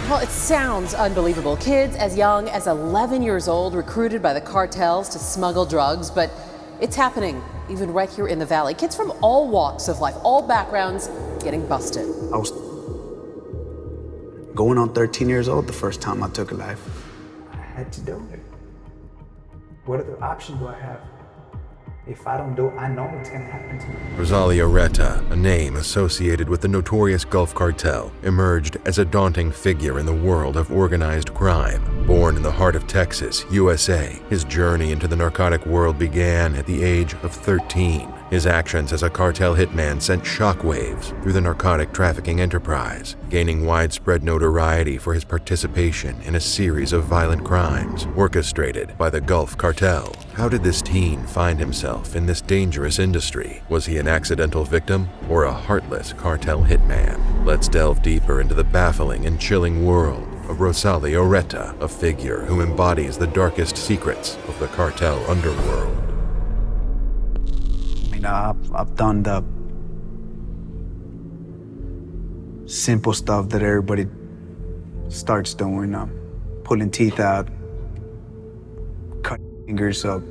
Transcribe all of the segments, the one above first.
Well, it sounds unbelievable. Kids as young as 11 years old recruited by the cartels to smuggle drugs, but it's happening even right here in the Valley. Kids from all walks of life, all backgrounds, getting busted. I was going on 13 years old the first time I took a life. I had to do it. What other option do I have? If I don't do it, I know what's gonna happen to me. Rosalio Reta, a name associated with the notorious Gulf Cartel, emerged as a daunting figure in the world of organized crime. Born in the heart of Texas, USA, his journey into the narcotic world began at the age of 13. His actions as a cartel hitman sent shockwaves through the narcotic trafficking enterprise, gaining widespread notoriety for his participation in a series of violent crimes orchestrated by the Gulf Cartel. How did this teen find himself in this dangerous industry? Was he an accidental victim or a heartless cartel hitman? Let's delve deeper into the baffling and chilling world of Rosalio Reta, a figure who embodies the darkest secrets of the cartel underworld. I've done the simple stuff that everybody starts doing, pulling teeth out, cutting fingers up,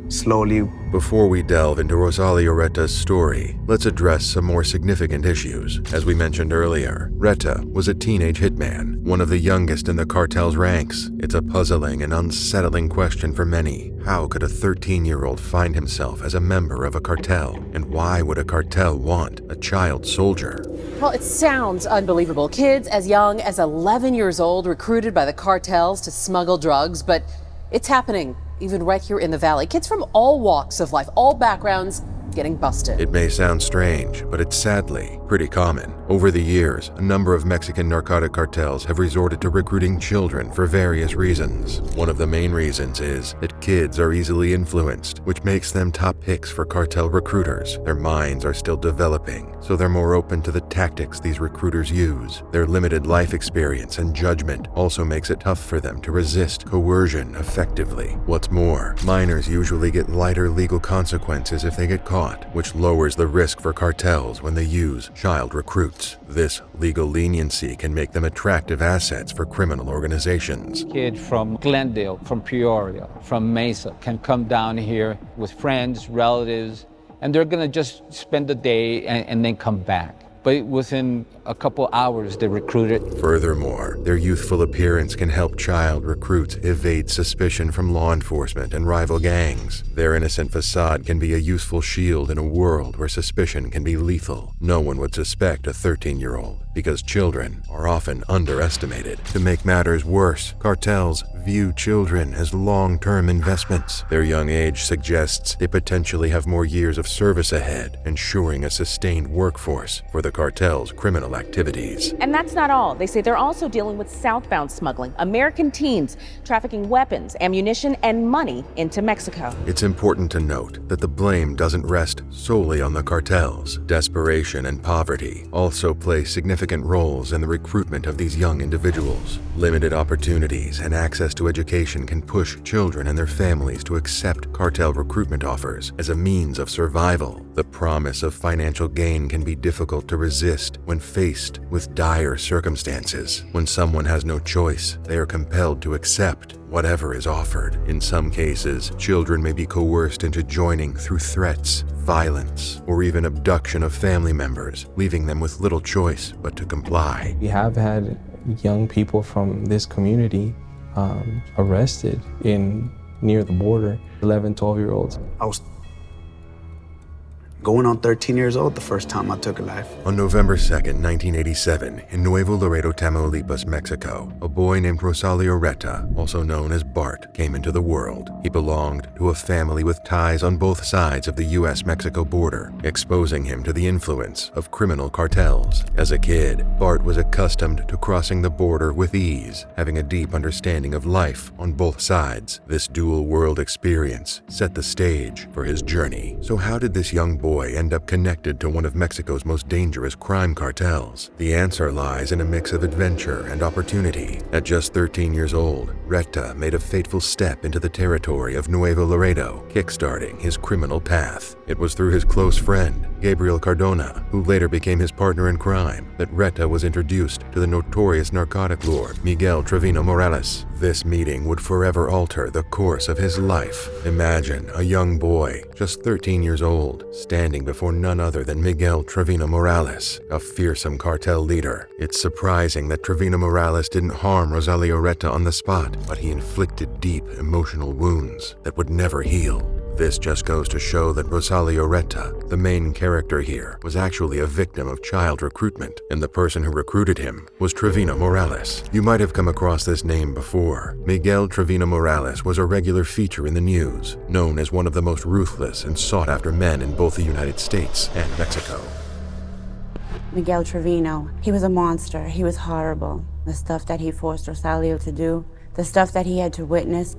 slowly. Before we delve into Rosalio Reta's story, let's address some more significant issues. As we mentioned earlier, Reta was a teenage hitman, one of the youngest in the cartel's ranks. It's a puzzling and unsettling question for many. How could a 13-year-old find himself as a member of a cartel? And why would a cartel want a child soldier? Well, it sounds unbelievable. Kids as young as 11 years old recruited by the cartels to smuggle drugs, but it's happening even right here in the Valley. Kids from all walks of life, all backgrounds, getting busted. It may sound strange, but it's sadly pretty common. Over the years, a number of Mexican narcotic cartels have resorted to recruiting children for various reasons. One of the main reasons is that kids are easily influenced, which makes them top picks for cartel recruiters. Their minds are still developing, so they're more open to the tactics these recruiters use. Their limited life experience and judgment also makes it tough for them to resist coercion effectively. What's more, minors usually get lighter legal consequences if they get caught, which lowers the risk for cartels when they use child recruits. This legal leniency can make them attractive assets for criminal organizations. Kid from Glendale, from Peoria, from Mesa can come down here with friends, relatives, and they're gonna just spend the day and then come back. But within a couple hours, they're recruited. Furthermore, their youthful appearance can help child recruits evade suspicion from law enforcement and rival gangs. Their innocent facade can be a useful shield in a world where suspicion can be lethal. No one would suspect a 13-year-old because children are often underestimated. To make matters worse, cartels view children as long-term investments. Their young age suggests they potentially have more years of service ahead, ensuring a sustained workforce for the cartel's criminal activities. And that's not all. They say they're also dealing with southbound smuggling, American teens trafficking weapons, ammunition, and money into Mexico. It's important to note that the blame doesn't rest solely on the cartels. Desperation and poverty also play significant roles in the recruitment of these young individuals. Limited opportunities and access to education can push children and their families to accept cartel recruitment offers as a means of survival. The promise of financial gain can be difficult to resist when faced with dire circumstances. When someone has no choice, they are compelled to accept whatever is offered. In some cases, children may be coerced into joining through threats, violence, or even abduction of family members, leaving them with little choice but to comply. We have had young people from this community arrested near the border, 11, 12-year-olds. I was going on 13 years old the first time I took a life. On November 2nd, 1987, in Nuevo Laredo, Tamaulipas, Mexico, a boy named Rosalio Reta, also known as Bart, came into the world. He belonged to a family with ties on both sides of the US-Mexico border, exposing him to the influence of criminal cartels. As a kid, Bart was accustomed to crossing the border with ease, having a deep understanding of life on both sides. This dual-world experience set the stage for his journey. So how did this young boy end up connected to one of Mexico's most dangerous crime cartels? The answer lies in a mix of adventure and opportunity. At just 13 years old, Reta made a fateful step into the territory of Nuevo Laredo, kickstarting his criminal path. It was through his close friend, Gabriel Cardona, who later became his partner in crime, that Reta was introduced to the notorious narcotic lord Miguel Travino Morales. This meeting would forever alter the course of his life. Imagine a young boy, just 13 years old, standing before none other than Miguel Travino Morales, a fearsome cartel leader. It's surprising that Travino Morales didn't harm Rosalio Reta on the spot, but he inflicted deep emotional wounds that would never heal. This just goes to show that Rosalio Reta, the main character here, was actually a victim of child recruitment, and the person who recruited him was Travino Morales. You might have come across this name before. Miguel Travino Morales was a regular feature in the news, known as one of the most ruthless and sought-after men in both the United States and Mexico. Miguel Travino, he was a monster. He was horrible. The stuff that he forced Rosalio to do, the stuff that he had to witness,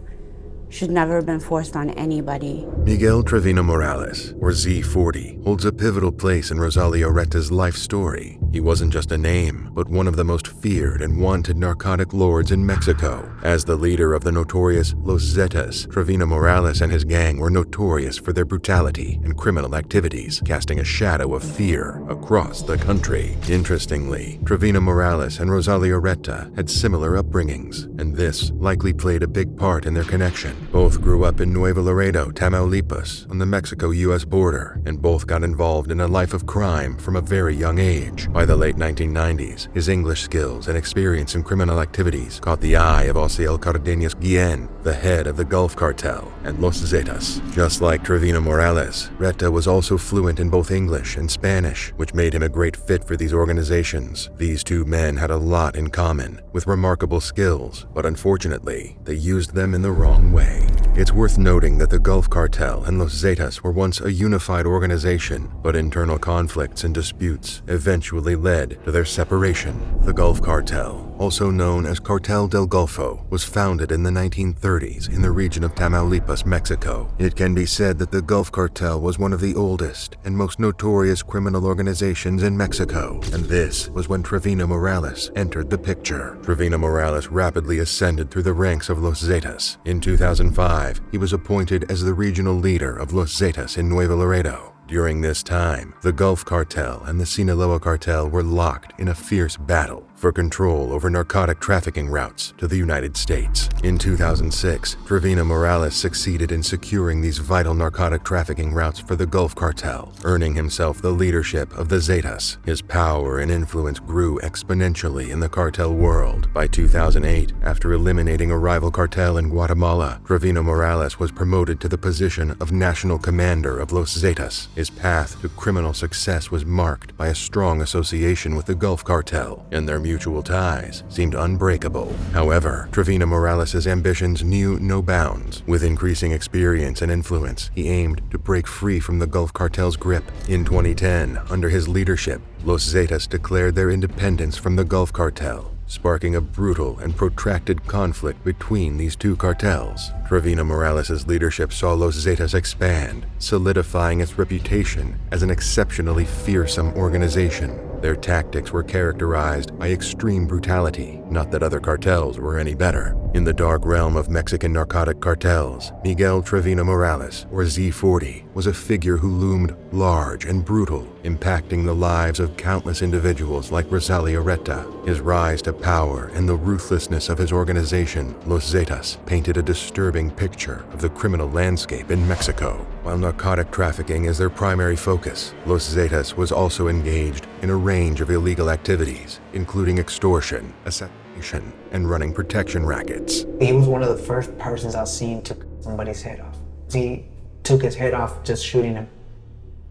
should never have been forced on anybody. Miguel Travino Morales, or Z40, holds a pivotal place in Rosalio Reta's life story. He wasn't just a name, but one of the most feared and wanted narcotic lords in Mexico. As the leader of the notorious Los Zetas, Travino Morales and his gang were notorious for their brutality and criminal activities, casting a shadow of fear across the country. Interestingly, Travino Morales and Rosalio Reta had similar upbringings, and this likely played a big part in their connection. Both grew up in Nuevo Laredo, Tamaulipas, on the Mexico-US border, and both got involved in a life of crime from a very young age. By the late 1990s, his English skills and experience in criminal activities caught the eye of Osiel Cardenas Guillen, the head of the Gulf Cartel, and Los Zetas. Just like Travino Morales, Reta was also fluent in both English and Spanish, which made him a great fit for these organizations. These two men had a lot in common, with remarkable skills, but unfortunately, they used them in the wrong way. It's worth noting that the Gulf Cartel and Los Zetas were once a unified organization, but internal conflicts and disputes eventually led to their separation. The Gulf Cartel, also known as Cartel del Golfo, was founded in the 1930s in the region of Tamaulipas, Mexico. It can be said that the Gulf Cartel was one of the oldest and most notorious criminal organizations in Mexico, and this was when Travino Morales entered the picture. Travino Morales rapidly ascended through the ranks of Los Zetas. In 2005, he was appointed as the regional leader of Los Zetas in Nuevo Laredo. During this time, the Gulf Cartel and the Sinaloa Cartel were locked in a fierce battle for control over narcotic trafficking routes to the United States. In 2006, Travino Morales succeeded in securing these vital narcotic trafficking routes for the Gulf Cartel, earning himself the leadership of the Zetas. His power and influence grew exponentially in the cartel world. By 2008, after eliminating a rival cartel in Guatemala, Travino Morales was promoted to the position of National Commander of Los Zetas. His path to criminal success was marked by a strong association with the Gulf Cartel, and their mutual ties seemed unbreakable. However, Travino Morales' ambitions knew no bounds. With increasing experience and influence, he aimed to break free from the Gulf Cartel's grip. In 2010, under his leadership, Los Zetas declared their independence from the Gulf Cartel, sparking a brutal and protracted conflict between these two cartels. Travino Morales' leadership saw Los Zetas expand, solidifying its reputation as an exceptionally fearsome organization. Their tactics were characterized by extreme brutality, not that other cartels were any better. In the dark realm of Mexican narcotic cartels, Miguel Travino Morales, or Z40, was a figure who loomed large and brutal, impacting the lives of countless individuals like Rosalio Reta. His rise to power and the ruthlessness of his organization, Los Zetas, painted a disturbing picture of the criminal landscape in Mexico. While narcotic trafficking is their primary focus, Los Zetas was also engaged in a range of illegal activities, including extortion, assassination, and running protection rackets. He was one of the first persons I've seen took somebody's head off. He took his head off just shooting him.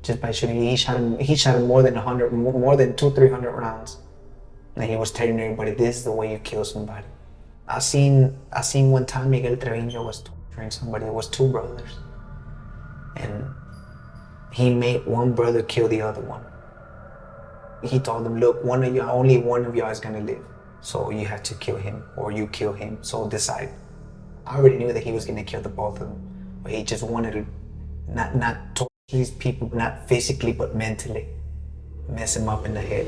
Just by shooting, he shot him more than 200-300 rounds. And he was telling everybody, this is the way you kill somebody. I seen one time Miguel Trevino was torturing somebody. It was two brothers. And he made one brother kill the other one. He told them, look, only one of y'all is gonna live. So you have to kill him or you kill him, so decide. I already knew that he was gonna kill the both of them, but he just wanted to not torture these people, not physically, but mentally. Mess him up in the head.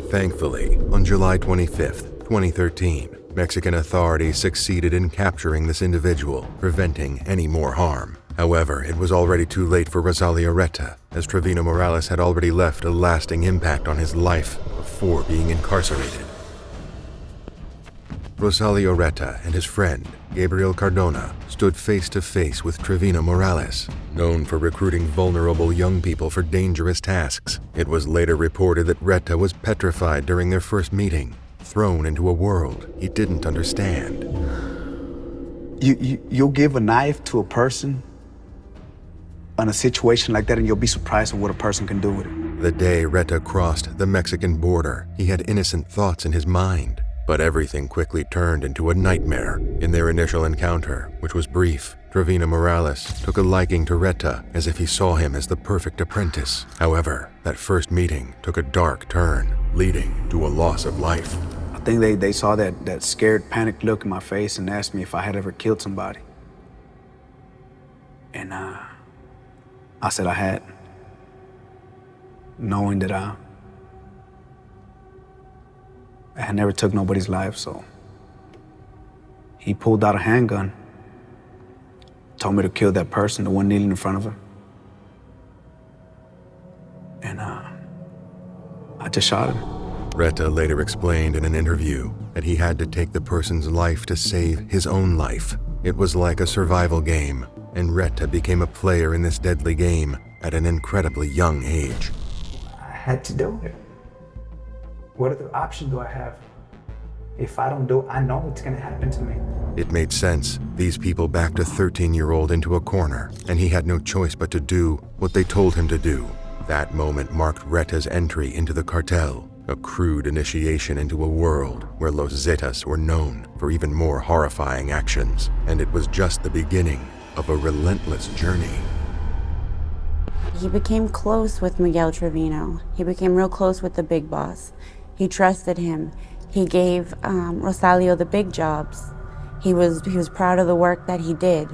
Thankfully, on July 25th, 2013, Mexican authorities succeeded in capturing this individual, preventing any more harm. However, it was already too late for Rosalio Reta, as Travino Morales had already left a lasting impact on his life before being incarcerated. Rosalio Reta and his friend, Gabriel Cardona, stood face to face with Travino Morales, known for recruiting vulnerable young people for dangerous tasks. It was later reported that Reta was petrified during their first meeting, thrown into a world he didn't understand. You'll give a knife to a person in a situation like that, and you'll be surprised at what a person can do with it. The day Reta crossed the Mexican border, he had innocent thoughts in his mind. But everything quickly turned into a nightmare. In their initial encounter, which was brief, Travino Morales took a liking to Reta as if he saw him as the perfect apprentice. However, that first meeting took a dark turn, leading to a loss of life. I think they saw that scared, panicked look in my face and asked me if I had ever killed somebody. And I said I had, knowing that I had never took nobody's life. So he pulled out a handgun, told me to kill that person, the one kneeling in front of him. And I just shot him. Reta later explained in an interview that he had to take the person's life to save his own life. It was like a survival game, and Reta became a player in this deadly game at an incredibly young age. I had to do it. What other option do I have? If I don't do it, I know it's gonna happen to me. It made sense. These people backed a 13-year-old into a corner, and he had no choice but to do what they told him to do. That moment marked Reta's entry into the cartel, a crude initiation into a world where Los Zetas were known for even more horrifying actions. And it was just the beginning of a relentless journey. He became close with Miguel Travino. He became real close with the big boss. He trusted him. He gave Rosalio the big jobs. He was proud of the work that he did.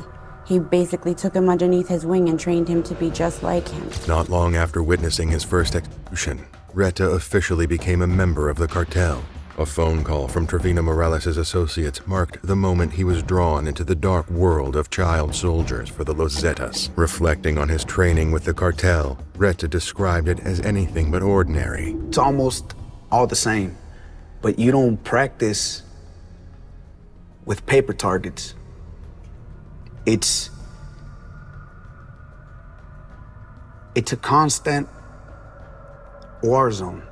He basically took him underneath his wing and trained him to be just like him. Not long after witnessing his first execution, Reta officially became a member of the cartel. A phone call from Travino Morales' associates marked the moment he was drawn into the dark world of child soldiers for the Los Zetas. Reflecting on his training with the cartel, Reta described it as anything but ordinary. It's almost all the same, but you don't practice with paper targets. It's a constant war zone.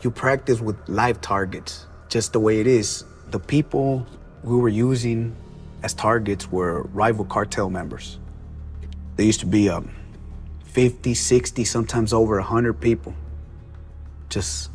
You practice with live targets, just the way it is. The people we were using as targets were rival cartel members. There used to be 50, 60, sometimes over 100 people, just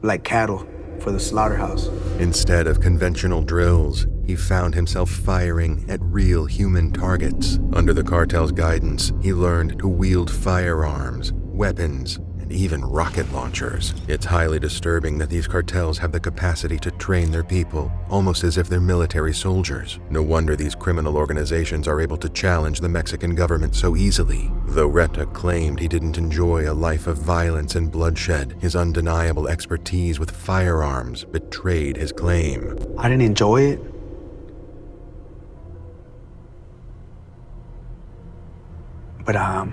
like cattle for the slaughterhouse. Instead of conventional drills, he found himself firing at real human targets. Under the cartel's guidance, he learned to wield firearms, weapons, and even rocket launchers. It's highly disturbing that these cartels have the capacity to train their people, almost as if they're military soldiers. No wonder these criminal organizations are able to challenge the Mexican government so easily. Though Reta claimed he didn't enjoy a life of violence and bloodshed, his undeniable expertise with firearms betrayed his claim. I didn't enjoy it. But I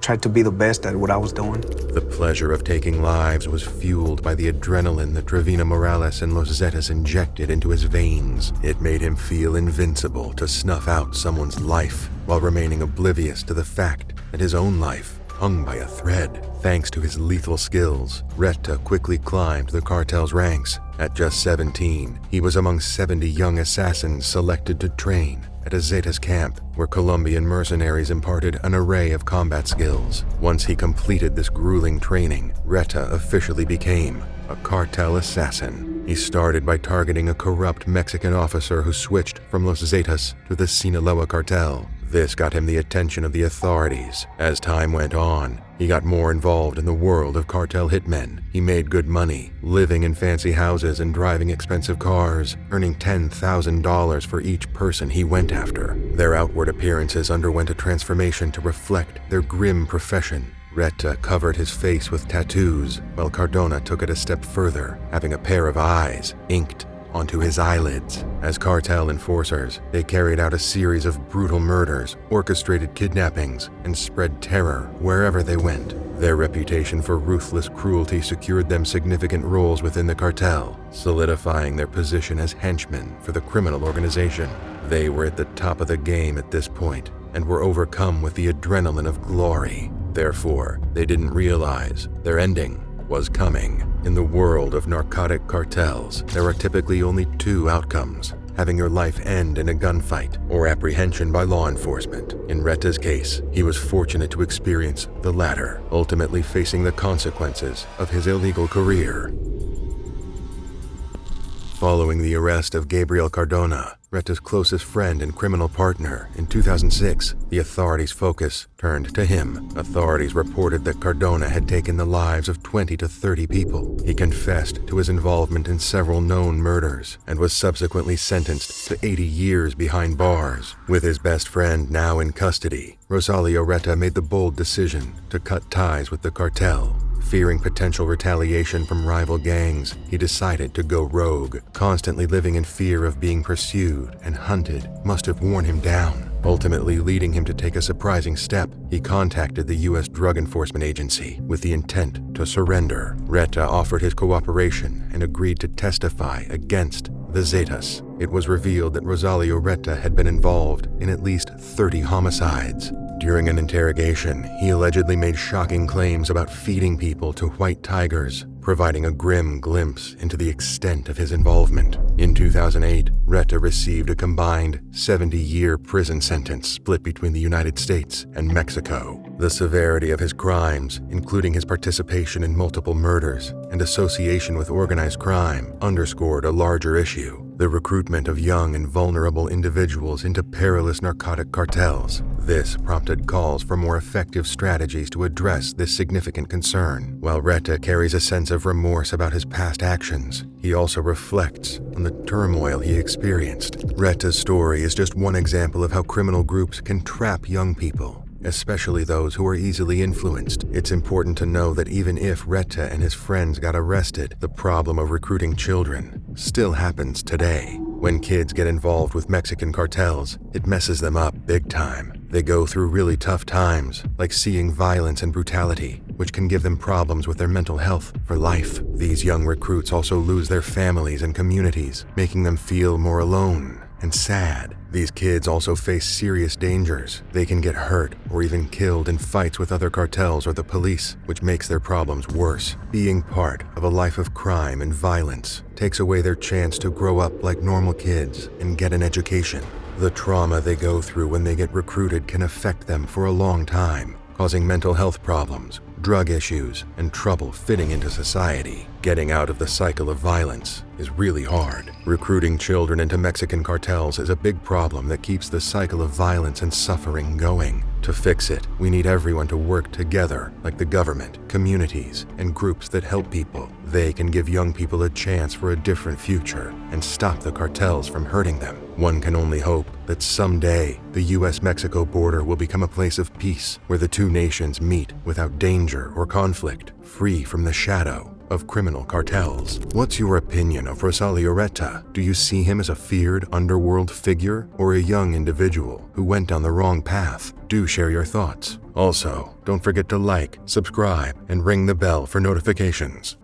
tried to be the best at what I was doing. The pleasure of taking lives was fueled by the adrenaline that Travino Morales and Los Zetas injected into his veins. It made him feel invincible to snuff out someone's life while remaining oblivious to the fact that his own life hung by a thread. Thanks to his lethal skills, Reta quickly climbed the cartel's ranks. At just 17, he was among 70 young assassins selected to train at a Zetas camp where Colombian mercenaries imparted an array of combat skills. Once he completed this grueling training, Reta officially became a cartel assassin. He started by targeting a corrupt Mexican officer who switched from Los Zetas to the Sinaloa cartel. This got him the attention of the authorities. As time went on, he got more involved in the world of cartel hitmen. He made good money, living in fancy houses and driving expensive cars, earning $10,000 for each person he went after. Their outward appearances underwent a transformation to reflect their grim profession. Reta covered his face with tattoos, while Cardona took it a step further, having a pair of eyes inked onto his eyelids. As cartel enforcers, they carried out a series of brutal murders, orchestrated kidnappings, and spread terror wherever they went. Their reputation for ruthless cruelty secured them significant roles within the cartel, solidifying their position as henchmen for the criminal organization. They were at the top of the game at this point and were overcome with the adrenaline of glory. Therefore, they didn't realize their ending was coming. In the world of narcotic cartels, there are typically only two outcomes: having your life end in a gunfight or apprehension by law enforcement. In Retta's case, he was fortunate to experience the latter, ultimately facing the consequences of his illegal career. Following the arrest of Gabriel Cardona, Retta's closest friend and criminal partner, in 2006, the authorities' focus turned to him. Authorities reported that Cardona had taken the lives of 20 to 30 people. He confessed to his involvement in several known murders and was subsequently sentenced to 80 years behind bars. With his best friend now in custody, Rosalio Reta made the bold decision to cut ties with the cartel. Fearing potential retaliation from rival gangs, he decided to go rogue. Constantly living in fear of being pursued and hunted must have worn him down, ultimately leading him to take a surprising step. He contacted the U.S. Drug Enforcement Agency with the intent to surrender. Reta offered his cooperation and agreed to testify against the Zetas. It was revealed that Rosalio Reta had been involved in at least 30 homicides. During an interrogation, he allegedly made shocking claims about feeding people to white tigers, providing a grim glimpse into the extent of his involvement. In 2008, Reta received a combined 70-year prison sentence split between the United States and Mexico. The severity of his crimes, including his participation in multiple murders and association with organized crime, underscored a larger issue: the recruitment of young and vulnerable individuals into perilous narcotic cartels. This prompted calls for more effective strategies to address this significant concern. While Reta carries a sense of remorse about his past actions, he also reflects on the turmoil he experienced. Reta's story is just one example of how criminal groups can trap young people, especially those who are easily influenced. It's important to know that even if Reta and his friends got arrested, the problem of recruiting children still happens today. When kids get involved with Mexican cartels, it messes them up big time. They go through really tough times, like seeing violence and brutality, which can give them problems with their mental health for life. These young recruits also lose their families and communities, making them feel more alone and sad. These kids also face serious dangers. They can get hurt or even killed in fights with other cartels or the police, which makes their problems worse. Being part of a life of crime and violence takes away their chance to grow up like normal kids and get an education. The trauma they go through when they get recruited can affect them for a long time, causing mental health problems, drug issues, and trouble fitting into society. Getting out of the cycle of violence is really hard. Recruiting children into Mexican cartels is a big problem that keeps the cycle of violence and suffering going. To fix it, we need everyone to work together, like the government, communities, and groups that help people. They can give young people a chance for a different future and stop the cartels from hurting them. One can only hope that someday the U.S.-Mexico border will become a place of peace where the two nations meet without danger or conflict, free from the shadow of criminal cartels. What's your opinion of Rosalio Reta? Do you see him as a feared underworld figure or a young individual who went down the wrong path? Do share your thoughts. Also, don't forget to like, subscribe, and ring the bell for notifications.